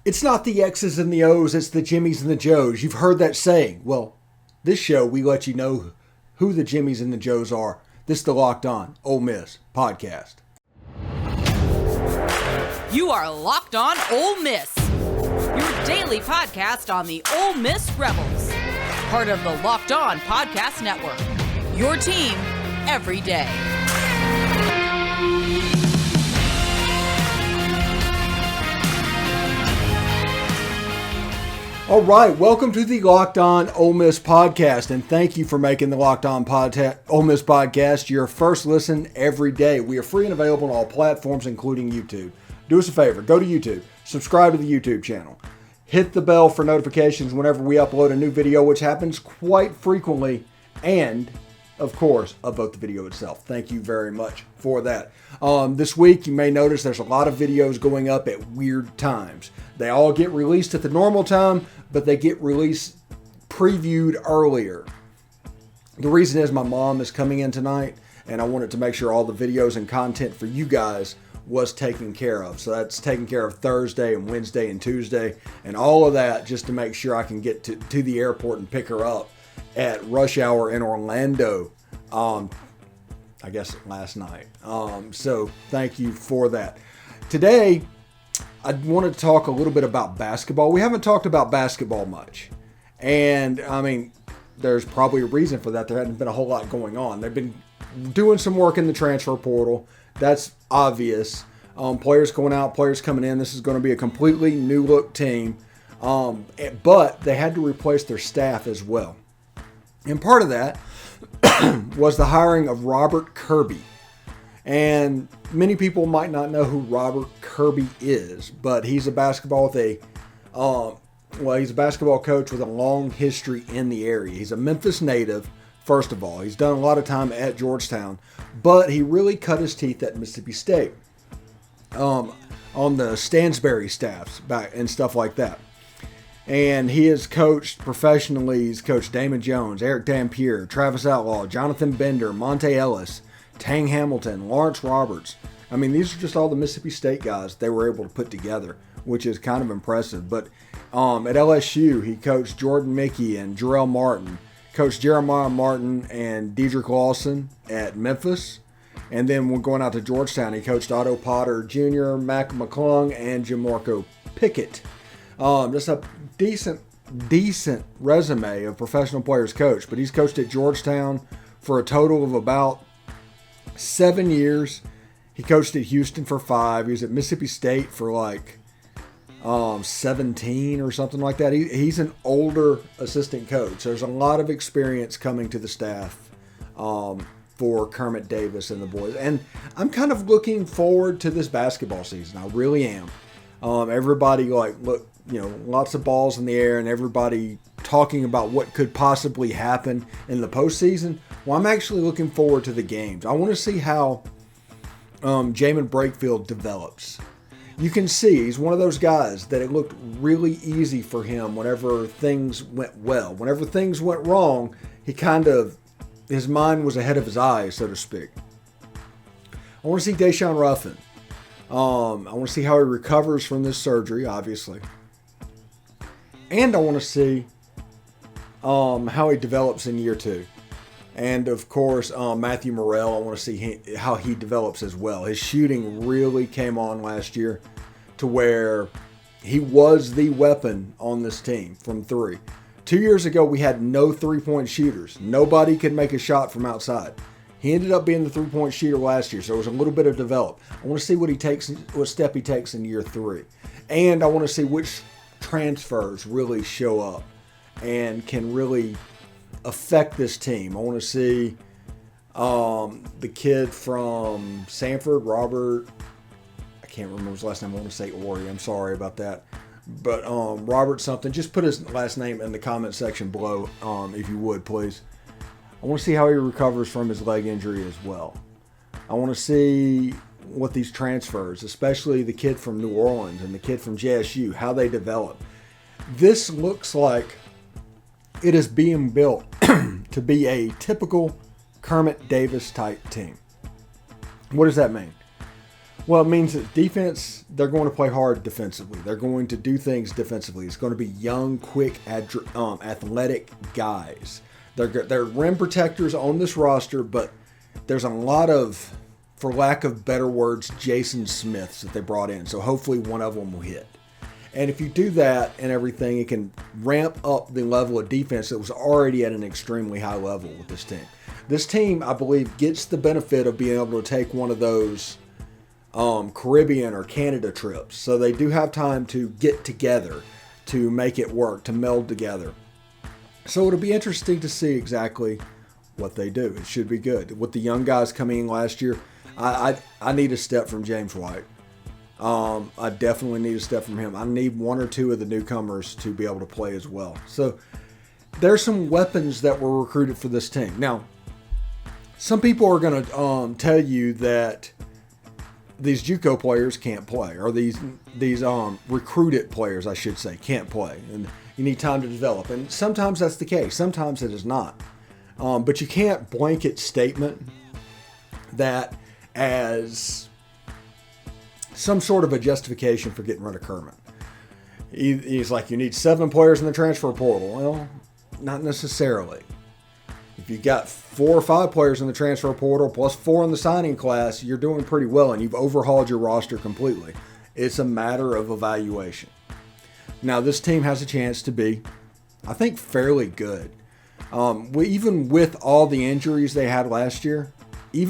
It's not the X's and the O's, it's the Jimmies and the Joes. You've heard that saying. Well, this show, we let you know who the Jimmies and the Joes are. This is the Locked On Ole Miss podcast. You are Locked On Ole Miss, your daily podcast on the Ole Miss Rebels. Part of the Locked On Podcast Network, your team every day. All right, welcome to the Locked On Ole Miss podcast, and thank you for making the Locked On Ole Miss podcast your first listen every day. We are free and available on all platforms, including YouTube. Do us a favor, go to YouTube, subscribe to the YouTube channel, hit the bell for notifications whenever we upload a new video, which happens quite frequently, and, of course, upvote the video itself. Thank you very much for that. This week, you may notice there's a lot of videos going up at weird times. They all get released at the normal time, but they get previewed earlier. The reason is my mom is coming in tonight, and I wanted to make sure all the videos and content for you guys was taken care of. So that's taken care of Thursday and Wednesday and Tuesday, and all of that just to make sure I can get to the airport and pick her up at rush hour in Orlando, I guess last night. So thank you for that. Today, I wanted to talk a little bit about basketball. We haven't talked about basketball much. And, I mean, there's probably a reason for that. There hadn't been a whole lot going on. They've been doing some work in the transfer portal. That's obvious. Players going out, players coming in. This is going to be a completely new look team. But they had to replace their staff as well. And part of that was the hiring of Robert Kirby. And many people might not know who Robert Kirby is, but he's a basketball he's a basketball coach with a long history in the area. He's a Memphis native, first of all. He's done a lot of time at Georgetown, but he really cut his teeth at Mississippi State on the Stansbury staffs back and stuff like that. And he has coached professionally. He's coached Damon Jones, Eric Dampier, Travis Outlaw, Jonathan Bender, Monte Ellis, Tang Hamilton, Lawrence Roberts. I mean, these are just all the Mississippi State guys they were able to put together, which is kind of impressive. But at LSU, he coached Jordan Mickey and Jarrell Martin, coached Jeremiah Martin and Dedrick Lawson at Memphis. And then when going out to Georgetown, he coached Otto Potter Jr., Mac McClung, and Jamarco Pickett. Just a decent resume of professional players coached. But he's coached at Georgetown for a total of about 7 years. He coached at Houston for 5. He was at Mississippi State for like 17 or something like that. He's an older assistant coach. There's a lot of experience coming to the staff for Kermit Davis and the boys. And I'm kind of looking forward to this basketball season. I really am. Everybody lots of balls in the air and everybody talking about what could possibly happen in the postseason. Well, I'm actually looking forward to the games. I want to see how Jamin Brakefield develops. You can see he's one of those guys that it looked really easy for him whenever things went well. Whenever things went wrong, his mind was ahead of his eyes, so to speak. I want to see Deshaun Ruffin. I want to see how he recovers from this surgery, obviously. And I want to see how he develops in year 2. And, of course, Matthew Morrell, I want to see how he develops as well. His shooting really came on last year to where he was the weapon on this team from 3. 2 years ago, we had no three-point shooters. Nobody could make a shot from outside. He ended up being the three-point shooter last year, so it was a little bit of develop. I want to see what step he takes in year 3. And I want to see which transfers really show up and can really affect this team. I want to see the kid from Sanford, Robert, I can't remember his last name. I want to say Ori. I'm sorry about that. But Robert something. Just put his last name in the comment section below if you would, please. I want to see how he recovers from his leg injury as well. I want to see what these transfers, especially the kid from New Orleans and the kid from JSU, how they develop. This looks like it is being built to be a typical Kermit Davis type team. What does that mean? Well, it means that defense, they're going to play hard defensively. They're going to do things defensively. It's going to be young, quick, athletic guys. They're rim protectors on this roster, but there's a lot of, for lack of better words, Jason Smiths that they brought in. So hopefully one of them will hit. And if you do that and everything, it can ramp up the level of defense that was already at an extremely high level with this team. This team, I believe, gets the benefit of being able to take one of those Caribbean or Canada trips. So they do have time to get together, to make it work, to meld together. So it'll be interesting to see exactly what they do. It should be good. With the young guys coming in last year, I need a step from James White. I definitely need a step from him. I need one or two of the newcomers to be able to play as well. So there's some weapons that were recruited for this team. Now, some people are going to tell you that these JUCO players can't play, or these recruited players, I should say, can't play, and you need time to develop. And sometimes that's the case. Sometimes it is not. But you can't blanket statement that as some sort of a justification for getting rid of Kermit. He's like, you need 7 players in the transfer portal. Well, not necessarily. If you've got 4 or 5 players in the transfer portal plus 4 in the signing class, you're doing pretty well, and you've overhauled your roster completely. It's a matter of evaluation. Now, this team has a chance to be, I think, fairly good. Even with all the injuries they had last year, they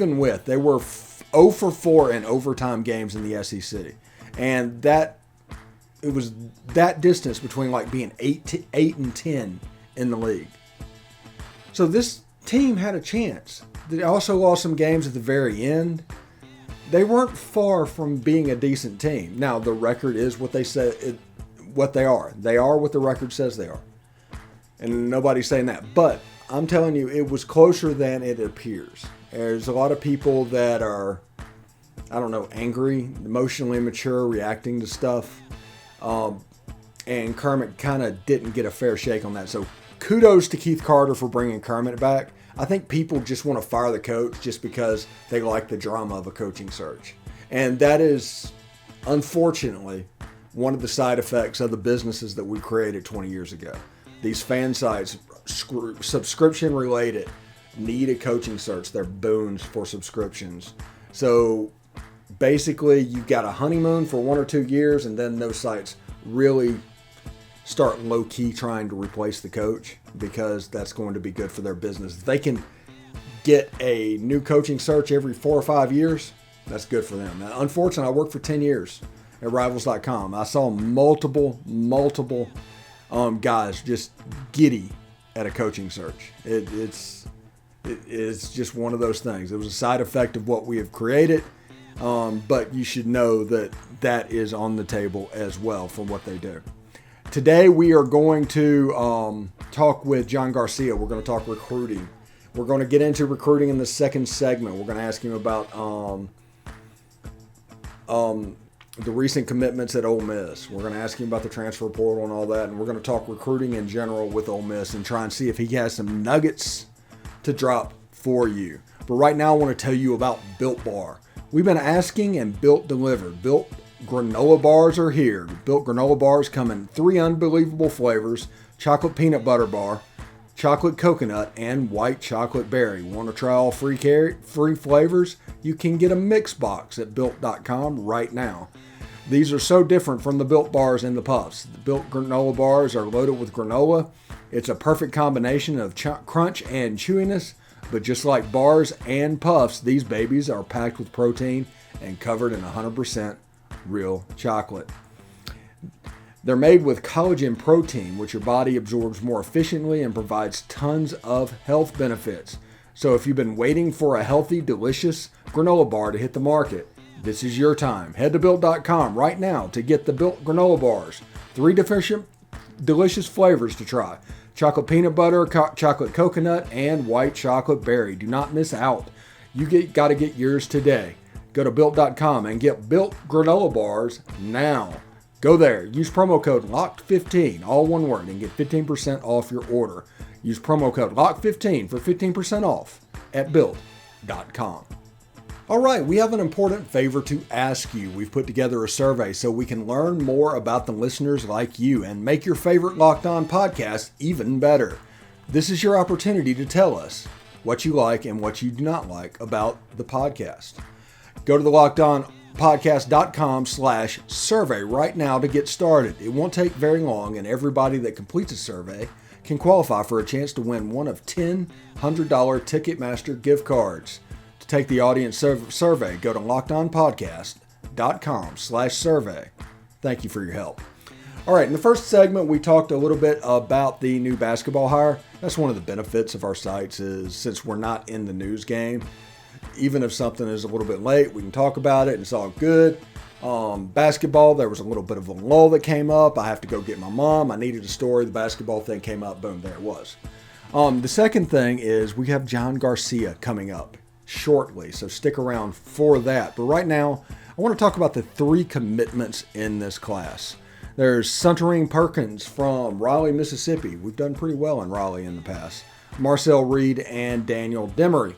were 0 for 4 in overtime games in the SEC. And it was that distance between like being 8-10 in the league. So this team had a chance. They also lost some games at the very end. They weren't far from being a decent team. Now, the record is what they said, what they are. They are what the record says they are. And nobody's saying that. But I'm telling you, it was closer than it appears. There's a lot of people that are, angry, emotionally immature, reacting to stuff. And Kermit kind of didn't get a fair shake on that. So kudos to Keith Carter for bringing Kermit back. I think people just want to fire the coach just because they like the drama of a coaching search. And that is, unfortunately, one of the side effects of the businesses that we created 20 years ago. These fan sites, subscription related, need a coaching search. They're boons for subscriptions. So basically, you've got a honeymoon for 1 or 2 years, and then those sites really start low-key trying to replace the coach because that's going to be good for their business. If they can get a new coaching search every 4 or 5 years, that's good for them. Now, unfortunately, I worked for 10 years at Rivals.com. I saw multiple guys just giddy at a coaching search. It's just one of those things. It was a side effect of what we have created, but you should know that is on the table as well for what they do. Today we are going to talk with John Garcia. We're going to talk recruiting. We're going to get into recruiting in the second segment. We're going to ask him about the recent commitments at Ole Miss. We're going to ask him about the transfer portal and all that, and we're going to talk recruiting in general with Ole Miss and try and see if he has some nuggets to drop for you. But right now I want to tell you about Built Bar. We've been asking, and Built delivered. Built granola bars are here. Built granola bars come in 3 unbelievable flavors: chocolate peanut butter bar, chocolate coconut, and white chocolate berry. Want to try all free flavors? You can get a mix box at Built.com right now. These are so different from the Built bars and the puffs. The Built granola bars are loaded with granola. It's a perfect combination of crunch and chewiness, but just like bars and puffs, these babies are packed with protein and covered in 100% real chocolate. They're made with collagen protein, which your body absorbs more efficiently and provides tons of health benefits. So if you've been waiting for a healthy, delicious granola bar to hit the market, this is your time. Head to Built.com right now to get the Built granola bars. 3 delicious flavors to try: chocolate peanut butter, chocolate coconut, and white chocolate berry. Do not miss out. You got to get yours today. Go to Built.com and get Built granola bars now. Go there. Use promo code LOCKED15, all one word, and get 15% off your order. Use promo code LOCKED15 for 15% off at Built.com. All right, we have an important favor to ask you. We've put together a survey so we can learn more about the listeners like you and make your favorite Locked On podcast even better. This is your opportunity to tell us what you like and what you do not like about the podcast. Go to the LockedOnPodcast.com/survey right now to get started. It won't take very long, and everybody that completes a survey can qualify for a chance to win one of 10 $100 Ticketmaster gift cards. To take the audience survey, go to LockedOnPodcast.com/survey. Thank you for your help. All right, in the first segment, we talked a little bit about the new basketball hire. That's one of the benefits of our sites is since we're not in the news game, even if something is a little bit late, we can talk about it and it's all good. Basketball, there was a little bit of a lull that came up. I have to go get my mom. I needed a story. The basketball thing came up. Boom, there it was. The second thing is we have John Garcia coming up shortly, so stick around for that. But right now, I want to talk about the 3 commitments in this class. There's Suntarine Perkins from Raleigh, Mississippi. We've done pretty well in Raleigh in the past. Marcel Reed and Daniel Demery.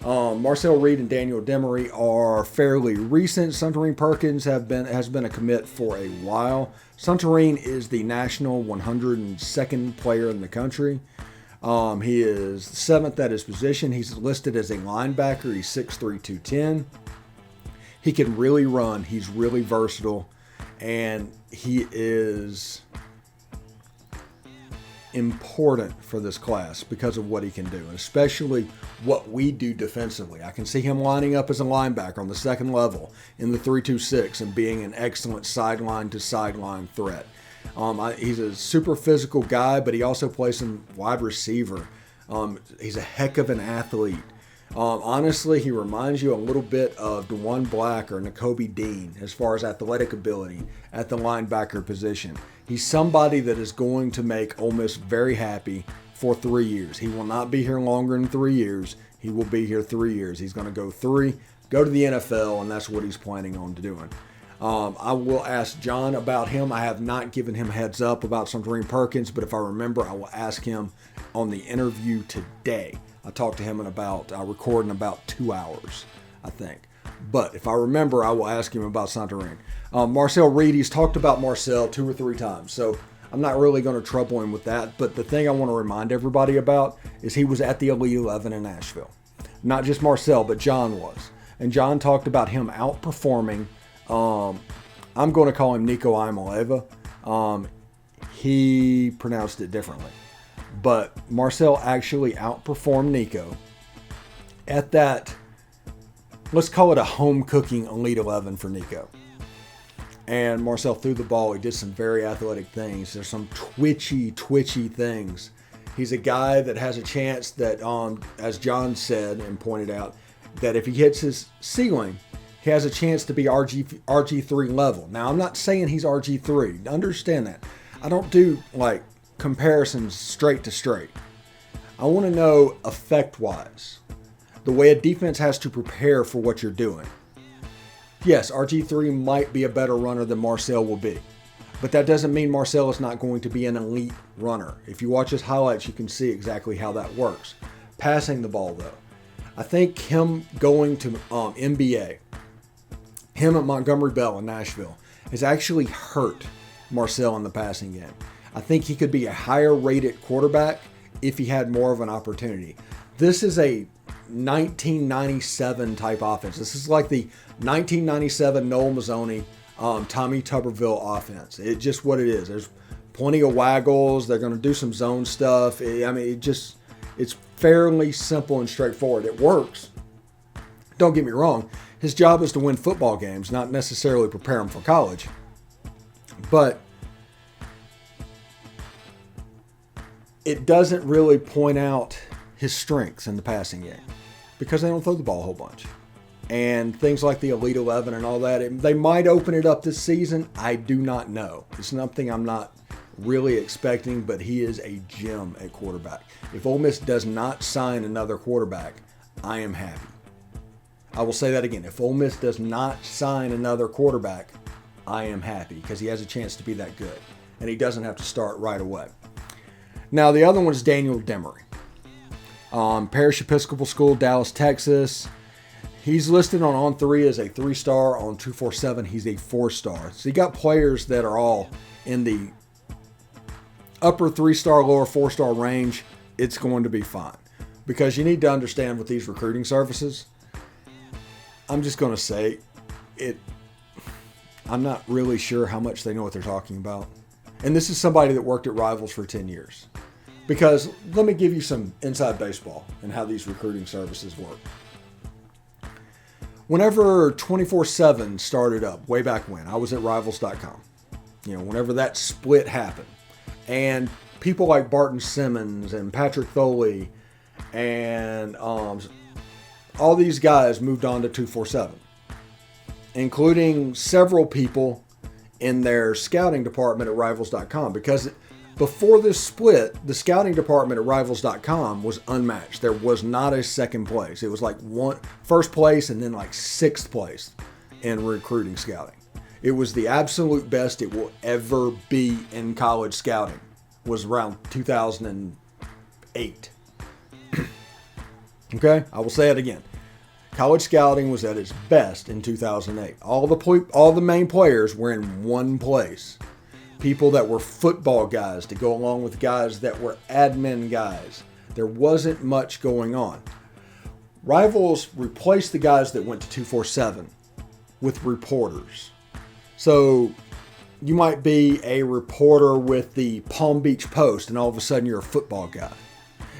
Marcel Reed and Daniel Demery are fairly recent. Suntarine Perkins has been a commit for a while. Suntarine is the national 102nd player in the country. He is 7th at his position. He's listed as a linebacker. He's 6'3", 210. He can really run. He's really versatile. And he is important for this class because of what he can do, and especially what we do defensively. I can see him lining up as a linebacker on the second level in the 3-2-6 and being an excellent sideline-to-sideline threat. He's a super physical guy, but he also plays some wide receiver. He's a heck of an athlete. Honestly, he reminds you a little bit of DeJuan Black or Nakobe Dean as far as athletic ability at the linebacker position. He's somebody that is going to make Ole Miss very happy for 3 years. He will not be here longer than 3 years. He will be here 3 years. He's going to go to the NFL, and that's what he's planning on doing. I will ask John about him. I have not given him heads up about Suntarine Perkins, but if I remember, I will ask him on the interview today. I talked to him in recording about 2 hours, I think. But if I remember, I will ask him about Suntarine. Marcel Reed, he's talked about Marcel 2 or 3 times, so I'm not really going to trouble him with that. But the thing I want to remind everybody about is he was at the Elite 11 in Nashville. Not just Marcel, but John was. And John talked about him outperforming, I'm going to call him Nico Imaleva. He pronounced it differently. But Marcel actually outperformed Nico at that, let's call it a home cooking Elite 11 for Nico. And Marcel threw the ball. He did some very athletic things. There's some twitchy things. He's a guy that has a chance that, as John said and pointed out, that if he hits his ceiling, he has a chance to be RG3 level. Now, I'm not saying he's RG3. Understand that. I don't do comparisons straight to straight. I want to know effect-wise, the way a defense has to prepare for what you're doing. Yes, RG3 might be a better runner than Marcel will be, but that doesn't mean Marcel is not going to be an elite runner. If you watch his highlights, you can see exactly how that works. Passing the ball, though, I think him going to NBA, him at Montgomery Bell in Nashville, has actually hurt Marcel in the passing game. I think he could be a higher rated quarterback if he had more of an opportunity. This is a 1997 type offense. This is like the 1997 Noel Mazzoni, Tommy Tuberville offense. It's just what it is. There's plenty of waggles. They're going to do some zone stuff. It's fairly simple and straightforward. It works. Don't get me wrong. His job is to win football games, not necessarily prepare him for college. But it doesn't really point out his strengths in the passing game because they don't throw the ball a whole bunch. And things like the Elite 11 and all that, they might open it up this season. I do not know. It's something I'm not really expecting, but he is a gem at quarterback. If Ole Miss does not sign another quarterback, I am happy. I will say that again. If Ole Miss does not sign another quarterback, I am happy because he has a chance to be that good. And he doesn't have to start right away. Now, the other one is Daniel Demery. Parish Episcopal School, Dallas, Texas. He's listed on 3 as a 3-star. On 247, he's a 4-star. So you got players that are all in the upper 3-star, lower 4-star range. It's going to be fine. Because you need to understand with these recruiting services, I'm just going to say it. I'm not really sure how much they know what they're talking about. And this is somebody that worked at Rivals for 10 years. Because let me give you some inside baseball and how these recruiting services work. Whenever 24/7 started up, way back when, I was at Rivals.com. Whenever that split happened. And people like Barton Simmons and Patrick Foley and all these guys moved on to 247. Including several people in their scouting department at Rivals.com. Because before this split, the scouting department at Rivals.com was unmatched. There was not a second place. It was like first place and then like 6th place in recruiting scouting. It was the absolute best it will ever be in college scouting. It was around 2008. Okay, I will say it again. College scouting was at its best in 2008. All the main players were in one place. People that were football guys to go along with guys that were admin guys. There wasn't much going on. Rivals replaced the guys that went to 247 with reporters. So you might be a reporter with the Palm Beach Post and all of a sudden you're a football guy.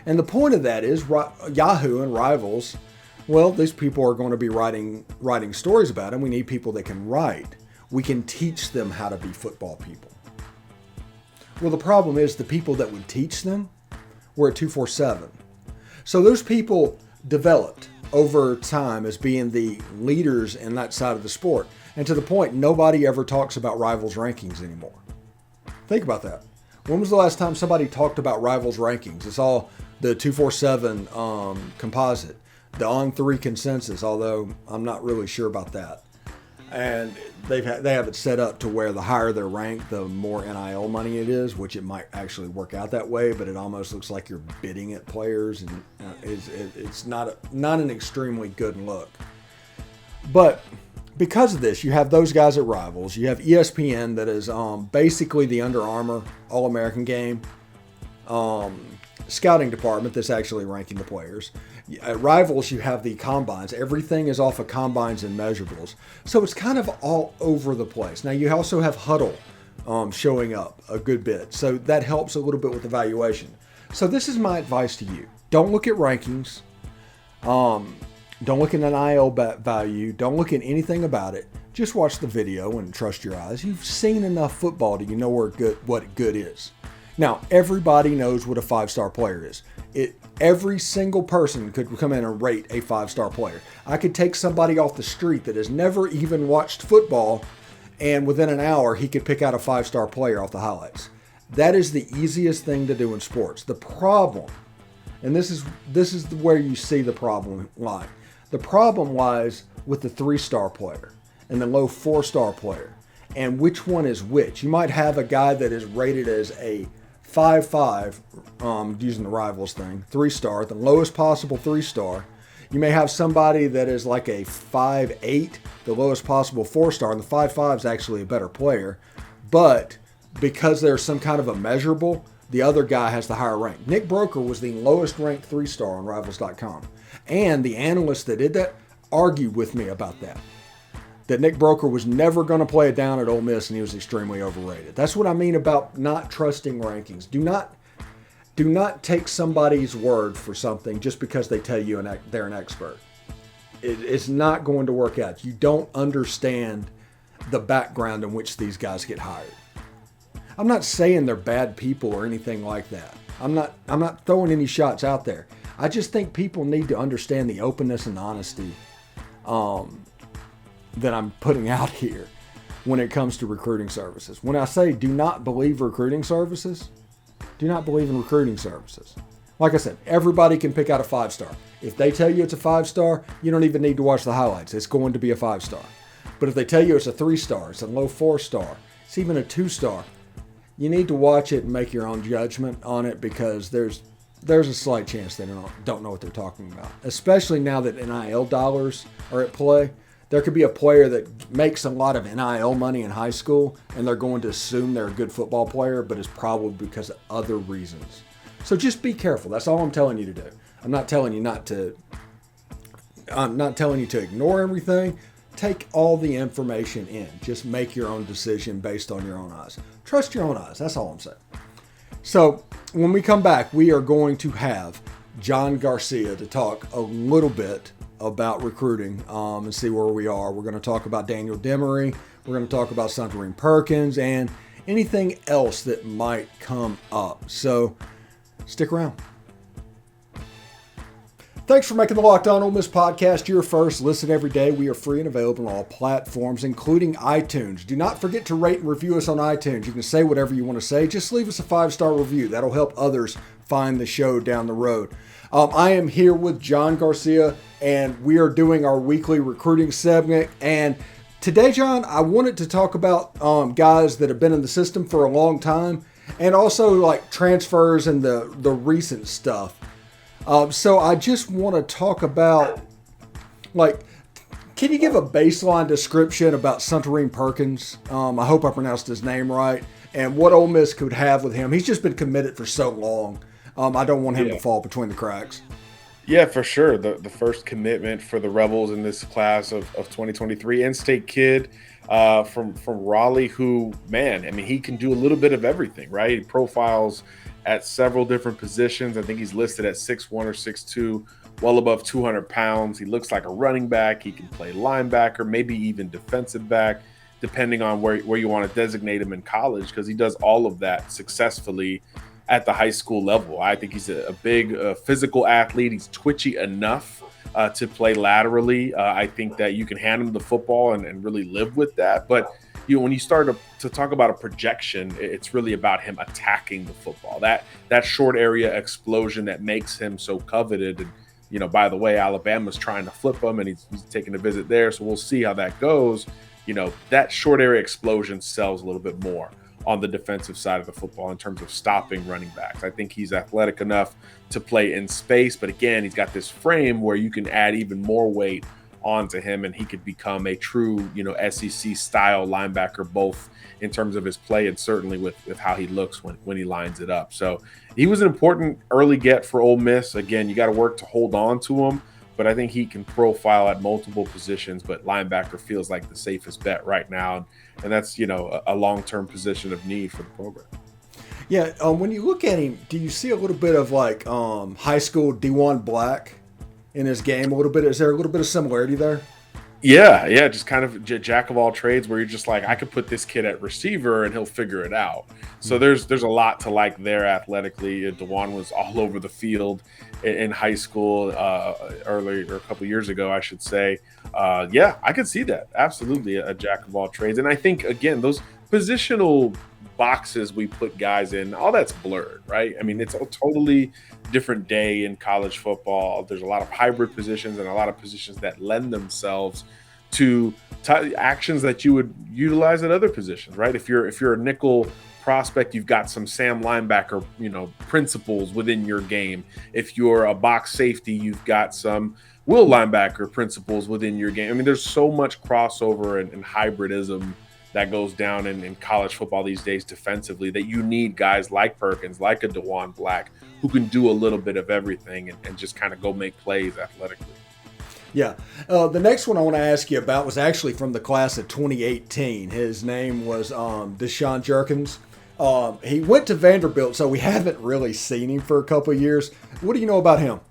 And the point of that is Yahoo and Rivals, well, these people are going to be writing stories about them. We need people that can write. We can teach them how to be football people. Well, the problem is the people that would teach them were at 247. So those people developed over time as being the leaders in that side of the sport. And to the point, nobody ever talks about Rivals rankings anymore. Think about that. When was the last time somebody talked about Rivals rankings? It's all the 247 composite, the on-3 consensus, although I'm not really sure about that. And they have it set up to where the higher they're ranked, the more NIL money it is, which it might actually work out that way, but it almost looks like you're bidding at players, and it's not an extremely good look. But because of this, you have those guys at Rivals. You have ESPN that is basically the Under Armour All-American Game scouting department that's actually ranking the players. At Rivals, you have the combines. Everything is off of combines and measurables. So it's kind of all over the place. Now, you also have Huddle showing up a good bit. So that helps a little bit with evaluation. So this is my advice to you. Don't look at rankings. Don't look at an NIL value. Don't look at anything about it. Just watch the video and trust your eyes. You've seen enough football to know what good is. Now, everybody knows what a 5-star player is. Every single person could come in and rate a 5-star player. I could take somebody off the street that has never even watched football, and within an hour, he could pick out a 5-star player off the highlights. That is the easiest thing to do in sports. The problem, and this is where you see the problem lie. The problem lies with the 3-star player and the low 4-star player, and which one is which. You might have a guy that is rated as a 5.5, using the Rivals thing, 3-star, the lowest possible 3-star. You may have somebody that is like a 5.8, the lowest possible 4-star, and the 5.5 is actually a better player. But because there's some kind of a measurable, the other guy has the higher rank. Nick Broker was the lowest ranked 3-star on Rivals.com. And the analysts that did that argued with me about that. That Nick Broker was never going to play it down at Ole Miss and he was extremely overrated. That's what I mean about not trusting rankings. Do not take somebody's word for something just because they tell you they're an expert. It's not going to work out. You don't understand the background in which these guys get hired. I'm not saying they're bad people or anything like that. I'm not throwing any shots out there. I just think people need to understand the openness and honesty that I'm putting out here when it comes to recruiting services. When I say do not believe recruiting services, do not believe in recruiting services. Like I said, everybody can pick out a 5-star. If they tell you it's a 5-star, you don't even need to watch the highlights. It's going to be a 5-star. But if they tell you it's a 3-star, it's a low 4-star, it's even a 2-star, you need to watch it and make your own judgment on it, because there's there's a slight chance they don't know what they're talking about, especially now that NIL dollars are at play. There could be a player that makes a lot of NIL money in high school, and they're going to assume they're a good football player, but it's probably because of other reasons. So just be careful. That's all I'm telling you to do. I'm not telling you to ignore everything. Take all the information in. Just make your own decision based on your own eyes. Trust your own eyes. That's all I'm saying. So when we come back, we are going to have John Garcia to talk a little bit about recruiting and see where we are. We're going to talk about Daniel Demery. We're going to talk about Suntarine Perkins and anything else that might come up. So stick around. Thanks for making the Locked On Ole Miss podcast your first listen every day. We are free and available on all platforms, including iTunes. Do not forget to rate and review us on iTunes. You can say whatever you want to say. Just leave us a 5-star review. That'll help others find the show down the road. I am here with John Garcia, and we are doing our weekly recruiting segment. And today, John, I wanted to talk about guys that have been in the system for a long time, and also like transfers and the recent stuff. So I just want to talk about, can you give a baseline description about Suntarine Perkins? I hope I pronounced his name right, and what Ole Miss could have with him. He's just been committed for so long. I don't want him to fall between the cracks. Yeah, for sure. The first commitment for the Rebels in this class of 2023, in-state kid from Raleigh who, man, I mean, he can do a little bit of everything, right? He profiles at several different positions. I think he's listed at 6'1 or 6'2", well above 200 pounds. He looks like a running back. He can play linebacker, maybe even defensive back, depending on where you want to designate him in college, because he does all of that successfully at the high school level. I think he's a big physical athlete. He's twitchy enough to play laterally. I think that you can hand him the football and really live with that. But when you start to talk about a projection, it's really about him attacking the football. That short area explosion that makes him so coveted. And, by the way, Alabama's trying to flip him, and he's taking a visit there. So we'll see how that goes. That short area explosion sells a little bit more on the defensive side of the football in terms of stopping running backs. I think he's athletic enough to play in space, but again, he's got this frame where you can add even more weight onto him, and he could become a true, SEC style linebacker, both in terms of his play and certainly with how he looks when he lines it up. So he was an important early get for Ole Miss. Again, you got to work to hold on to him, but I think he can profile at multiple positions, but linebacker feels like the safest bet right now. And that's, a long-term position of need for the program. Yeah. When you look at him, do you see a little bit of high school D1 Black in his game a little bit? Is there a little bit of similarity there? Yeah, just kind of jack of all trades where you're just like, I could put this kid at receiver and he'll figure it out. So there's a lot to like there athletically. DeJuan was all over the field in high school earlier, or a couple years ago, I should say. Yeah, I could see that. Absolutely a jack of all trades. And I think, again, those positional boxes we put guys in, all that's blurred, right? I mean, it's a totally different day in college football. There's a lot of hybrid positions and a lot of positions that lend themselves to actions that you would utilize at other positions, right? If you're a nickel prospect, you've got some Sam linebacker, principles within your game. If you're a box safety, you've got some will linebacker principles within your game. I mean, there's so much crossover and hybridism that goes down in college football these days defensively that you need guys like Perkins, like a DeJuan Black, who can do a little bit of everything and just kind of go make plays athletically. Yeah. The next one I want to ask you about was actually from the class of 2018. His name was Deshaun Jerkins. He went to Vanderbilt, so we haven't really seen him for a couple of years. What do you know about him?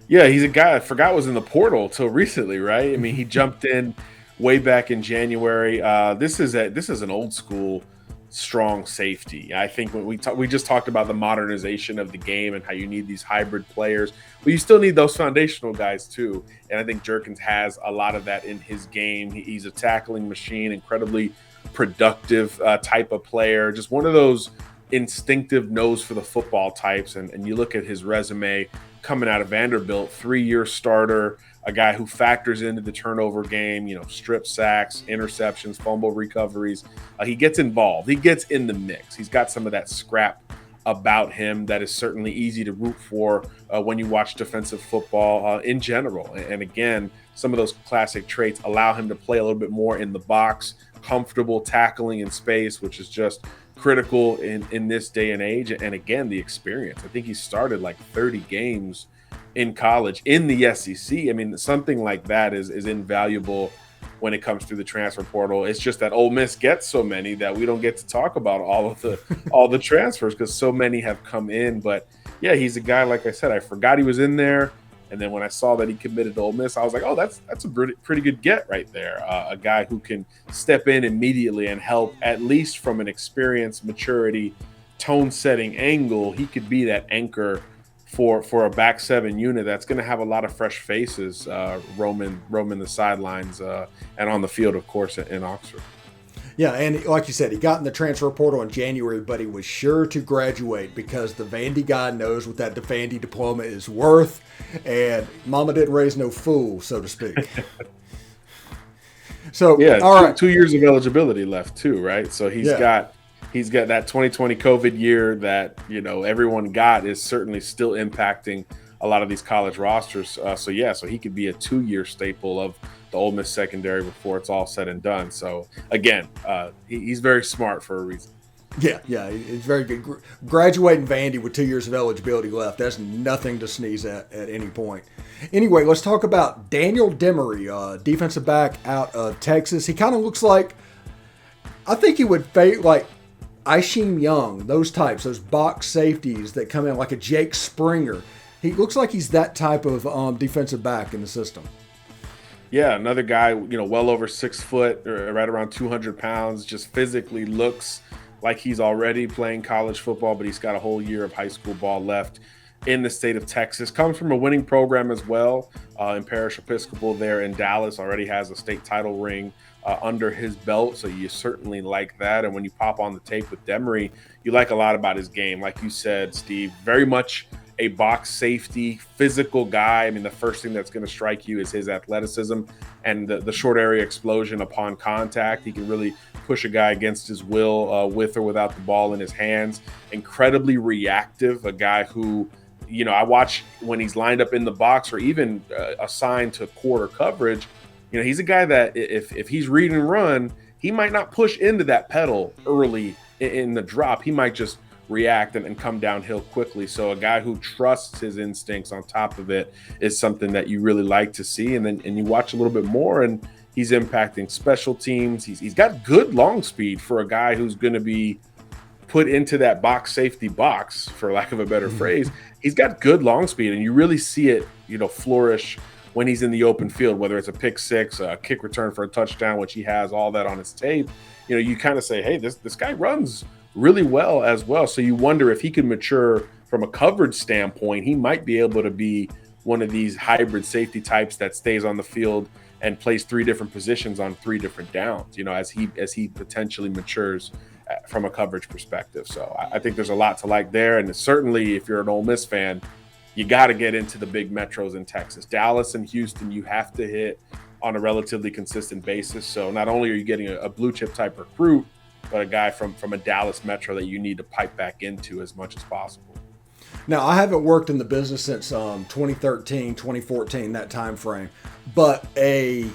Yeah, he's a guy I forgot was in the portal till recently, right? I mean, he jumped in way back in January. This is an old school strong safety. I think when we just talked about the modernization of the game and how you need these hybrid players, but you still need those foundational guys too. And I think Jerkins has a lot of that in his game. He's a tackling machine, incredibly productive type of player, just one of those instinctive nose for the football types. And you look at his resume coming out of Vanderbilt, 3-year starter, a guy who factors into the turnover game, strip sacks, interceptions, fumble recoveries. He gets involved. He gets in the mix. He's got some of that scrap about him that is certainly easy to root for when you watch defensive football in general. And again, some of those classic traits allow him to play a little bit more in the box, comfortable tackling in space, which is just critical in this day and age. And again, the experience. I think he started like 30 games in college in the SEC. I mean, something like that is invaluable when it comes through the transfer portal. It's just that Ole Miss gets so many that we don't get to talk about all the transfers because so many have come in. But yeah, he's a guy, like I said, I forgot he was in there. And then when I saw that he committed to Ole Miss, I was like, oh, that's a pretty good get right there. A guy who can step in immediately and help, at least from an experience, maturity, tone-setting angle. He could be that anchor for a back seven unit that's going to have a lot of fresh faces roaming the sidelines and on the field, of course, in Oxford. Yeah, and like you said, he got in the transfer portal in January, but he was sure to graduate because the Vandy guy knows what that Vandy diploma is worth, and mama didn't raise no fool, so to speak. So yeah, all right. 2 years of eligibility left too, right? So he's got that 2020 COVID year that everyone got is certainly still impacting a lot of these college rosters. So he could be a 2-year staple of the Ole Miss secondary before it's all said and done. So again, he's very smart for a reason. Yeah, it's very good. Graduating Vandy with 2 years of eligibility left, that's nothing to sneeze at any point. Anyway, let's talk about Daniel Demery, defensive back out of Texas. He kind of looks like, I think he would fade like Isheem Young, those types, those box safeties that come in like a Jake Springer. He looks like he's that type of defensive back in the system. Yeah, another guy, well over 6 foot, or right around 200 pounds, just physically looks like he's already playing college football, but he's got a whole year of high school ball left in the state of Texas. Comes from a winning program as well in Parish Episcopal there in Dallas. Already has a state title ring under his belt, so you certainly like that. And when you pop on the tape with Demery, you like a lot about his game. Like you said, Steve, very much a box safety, physical guy. I mean, the first thing that's going to strike you is his athleticism and the short area explosion upon contact. He can really push a guy against his will with or without the ball in his hands. Incredibly reactive, a guy who, I watch when he's lined up in the box or even assigned to quarter coverage. He's a guy that if he's read and run, he might not push into that pedal early in the drop. He might just react and come downhill quickly. So a guy who trusts his instincts on top of it is something that you really like to see. And you watch a little bit more and he's impacting special teams. He's got good long speed for a guy who's going to be put into that box safety box, for lack of a better phrase. He's got good long speed, and you really see it, flourish when he's in the open field, whether it's a pick six, a kick return for a touchdown, which he has all that on his tape. You kind of say, hey, this guy runs really well as well. So you wonder if he can mature from a coverage standpoint. He might be able to be one of these hybrid safety types that stays on the field and plays 3 different positions on 3 different downs, as he potentially matures from a coverage perspective. So I think there's a lot to like there. And certainly if you're an Ole Miss fan, you got to get into the big metros in Texas. Dallas and Houston, you have to hit on a relatively consistent basis. So not only are you getting a blue chip type recruit, but a guy from a Dallas metro that you need to pipe back into as much as possible. Now, I haven't worked in the business since 2013, 2014, that time frame. But a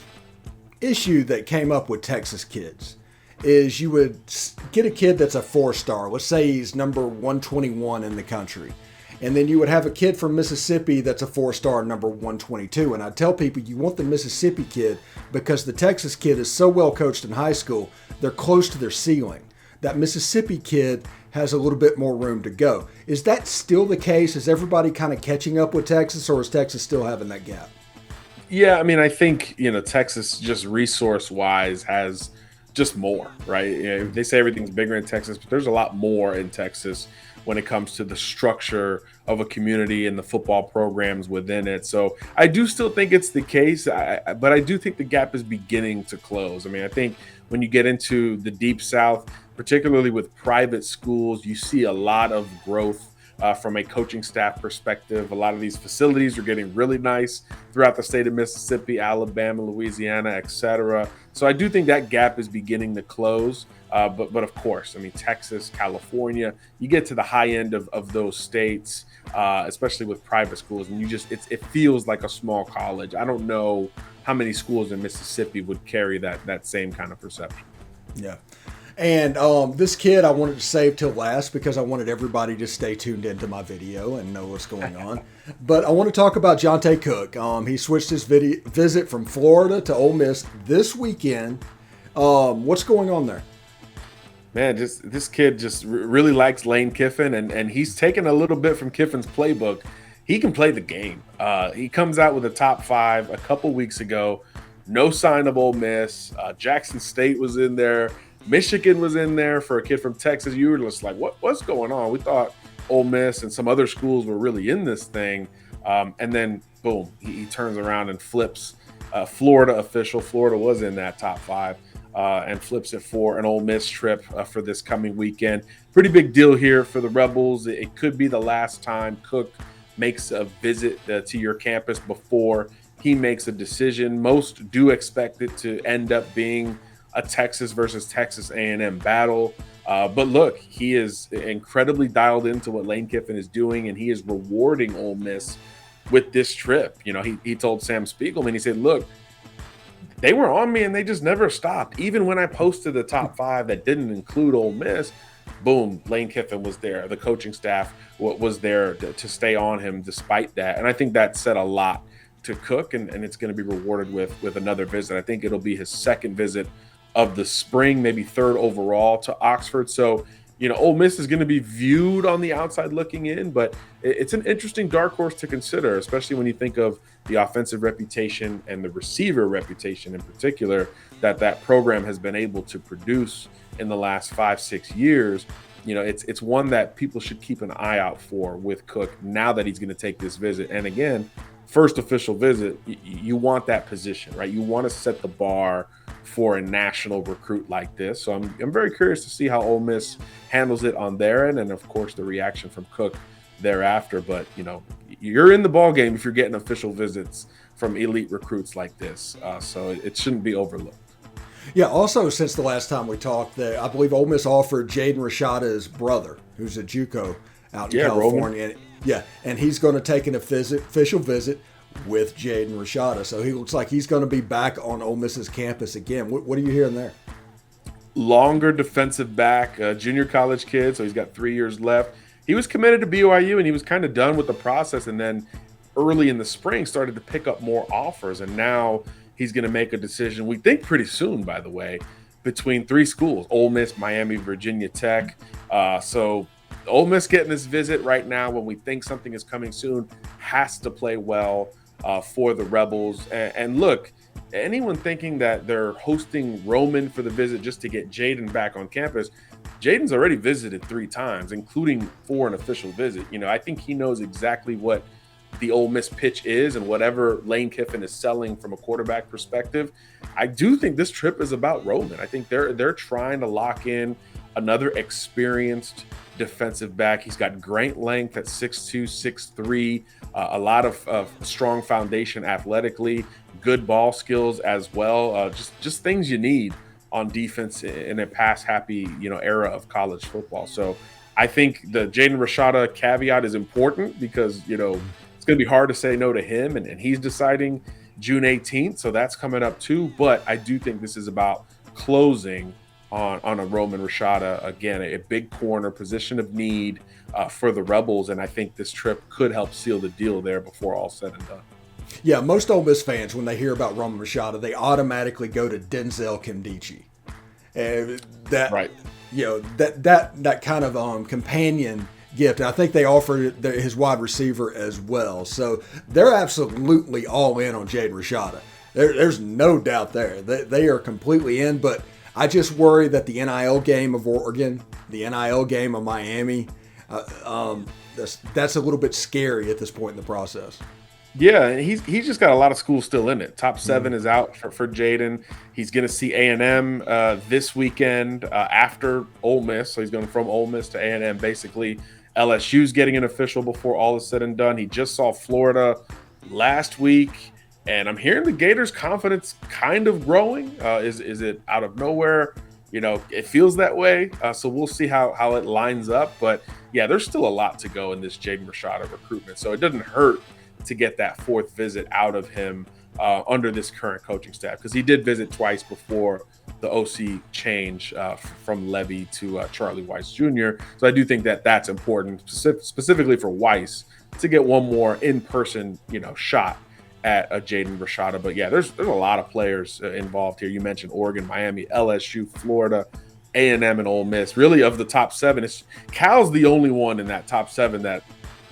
issue that came up with Texas kids is you would get a kid that's a 4-star. Let's say he's number 121 in the country. And then you would have a kid from Mississippi that's a 4-star, number 122. And I tell people you want the Mississippi kid because the Texas kid is so well coached in high school, they're close to their ceiling. That Mississippi kid has a little bit more room to go. Is that still the case? Is everybody kind of catching up with Texas, or is Texas still having that gap? Yeah, I mean, I think, Texas just resource-wise has just more, right? They say everything's bigger in Texas, but there's a lot more in Texas when it comes to the structure of a community and the football programs within it. So I do still think it's the case, but I do think the gap is beginning to close. I mean, I think when you get into the Deep South, particularly with private schools, you see a lot of growth from a coaching staff perspective. A lot of these facilities are getting really nice throughout the state of Mississippi, Alabama, Louisiana, etc. So I do think that gap is beginning to close. But of course, I mean, Texas, California, you get to the high end of those states, especially with private schools, and it feels like a small college. I don't know how many schools in Mississippi would carry that same kind of perception. Yeah. And this kid I wanted to save till last because I wanted everybody to stay tuned into my video and know what's going on. But I want to talk about Jonte Cook. He switched his visit from Florida to Ole Miss this weekend. What's going on there? Man, this kid just really likes Lane Kiffin, and he's taken a little bit from Kiffin's playbook. He can play the game. He comes out with a top 5 a couple weeks ago. No sign of Ole Miss. Jackson State was in there. Michigan was in there for a kid from Texas. You were just like, what's going on? We thought Ole Miss and some other schools were really in this thing. And then, boom, he turns around and flips Florida official. Florida was in that top 5 and flips it for an Ole Miss trip for this coming weekend. Pretty big deal here for the Rebels. It could be the last time Cook makes a visit to your campus before he makes a decision. Most do expect it to end up being a Texas versus Texas A&M battle. But look, he is incredibly dialed into what Lane Kiffin is doing, and he is rewarding Ole Miss with this trip. You know, he told Sam Spiegelman, he said, look, they were on me and they just never stopped. Even when I posted the top 5 that didn't include Ole Miss, boom, Lane Kiffin was there. The coaching staff was there to stay on him despite that. And I think that said a lot to Cook, and it's going to be rewarded with another visit. I think it'll be his second visit of the spring, maybe 3rd overall to Oxford. So, you know, Ole Miss is going to be viewed on the outside looking in, but it's an interesting dark horse to consider, especially when you think of the offensive reputation and the receiver reputation in particular that program has been able to produce in the last 5-6 years. You know, it's one that people should keep an eye out for with Cook now that he's going to take this visit. And again, first official visit, you want that position, right? You want to set the bar for a national recruit like this. So I'm very curious to see how Ole Miss handles it on their end, and of course the reaction from Cook thereafter. But you know, you're in the ball game if you're getting official visits from elite recruits like this. So it shouldn't be overlooked. Yeah. Also, since the last time we talked, I believe Ole Miss offered Jaden Rashada's brother, who's a JUCO out in California, and he's going to take an official visit with Jaden Rashada. So he looks like he's going to be back on Ole Miss's campus again. What are you hearing there? Longer defensive back, junior college kid, so he's got 3 years left. He was committed to BYU, and he was kind of done with the process, and then early in the spring started to pick up more offers, and now he's going to make a decision, we think pretty soon, by the way, between 3 schools: Ole Miss, Miami, Virginia Tech. So Ole Miss getting this visit right now when we think something is coming soon has to play well for the Rebels. And look, anyone thinking that they're hosting Roman for the visit just to get Jaden back on campus, Jaden's already visited 3 times, including for an official visit. You know, I think he knows exactly what the Ole Miss pitch is and whatever Lane Kiffin is selling from a quarterback perspective. I do think this trip is about Roman. I think they're trying to lock in another experienced defensive back. He's got great length at 6'2", 6'3", a lot of strong foundation athletically, good ball skills as well. Just things you need on defense in a pass-happy, era of college football. So I think the Jaden Rashada caveat is important because, it's going to be hard to say no to him, and he's deciding June 18th, so that's coming up too. But I do think this is about closing on a Roman Rashada, again, a big corner, position of need for the Rebels, and I think this trip could help seal the deal there before all said and done. Yeah, most Ole Miss fans, when they hear about Roman Rashada, they automatically go to Denzel Kimdichie. Right. That kind of companion gift. And I think they offered his wide receiver as well. So they're absolutely all in on Jaden Rashada. There's no doubt there. They are completely in, but I just worry that the NIL game of Oregon, the NIL game of Miami, that's a little bit scary at this point in the process. Yeah, and he's just got a lot of schools still in it. Top 7 is out for Jaden. He's going to see A&M this weekend after Ole Miss. So he's going from Ole Miss to A&M. Basically, LSU's getting an official before all is said and done. He just saw Florida last week, and I'm hearing the Gators' confidence kind of growing. Is it out of nowhere? it feels that way. So we'll see how it lines up. But yeah, there's still a lot to go in this Jaden Rashada recruitment. So it doesn't hurt to get that fourth visit out of him under this current coaching staff, because he did visit twice before the OC change from Levy to Charlie Weiss Jr. So I do think that that's important, specifically for Weiss, to get one more in-person, shot at Jaden Rashada. But yeah, there's a lot of players involved here. You mentioned Oregon, Miami, LSU, Florida, A&M, and Ole Miss. Really, of the top seven, Cal's the only one in that top seven that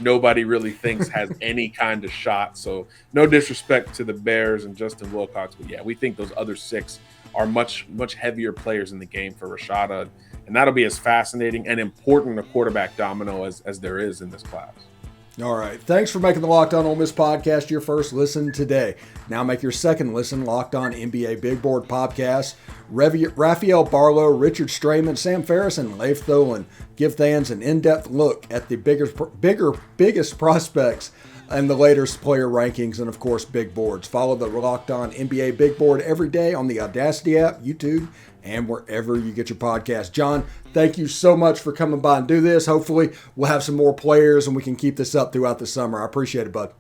nobody really thinks has any kind of shot. So no disrespect to the Bears and Justin Wilcox, but yeah, we think those other six are much, much heavier players in the game for Rashada. And that'll be as fascinating and important a quarterback domino as there is in this class. All right. Thanks for making the Locked On Ole Miss podcast your first listen today. Now make your second listen Locked On NBA Big Board podcast. Raphael Barlow, Richard Strayman, Sam Ferris, and Leif Tholen give fans an in-depth look at the biggest prospects and the latest player rankings, and of course, big boards. Follow the Locked On NBA Big Board every day on the Audacity app, YouTube, and wherever you get your podcast. John, thank you so much for coming by and do this. Hopefully, we'll have some more players and we can keep this up throughout the summer. I appreciate it, bud.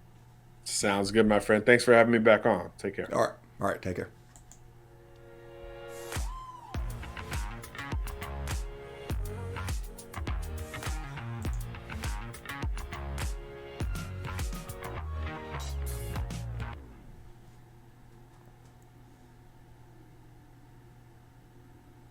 Sounds good, my friend. Thanks for having me back on. Take care. All right. Take care.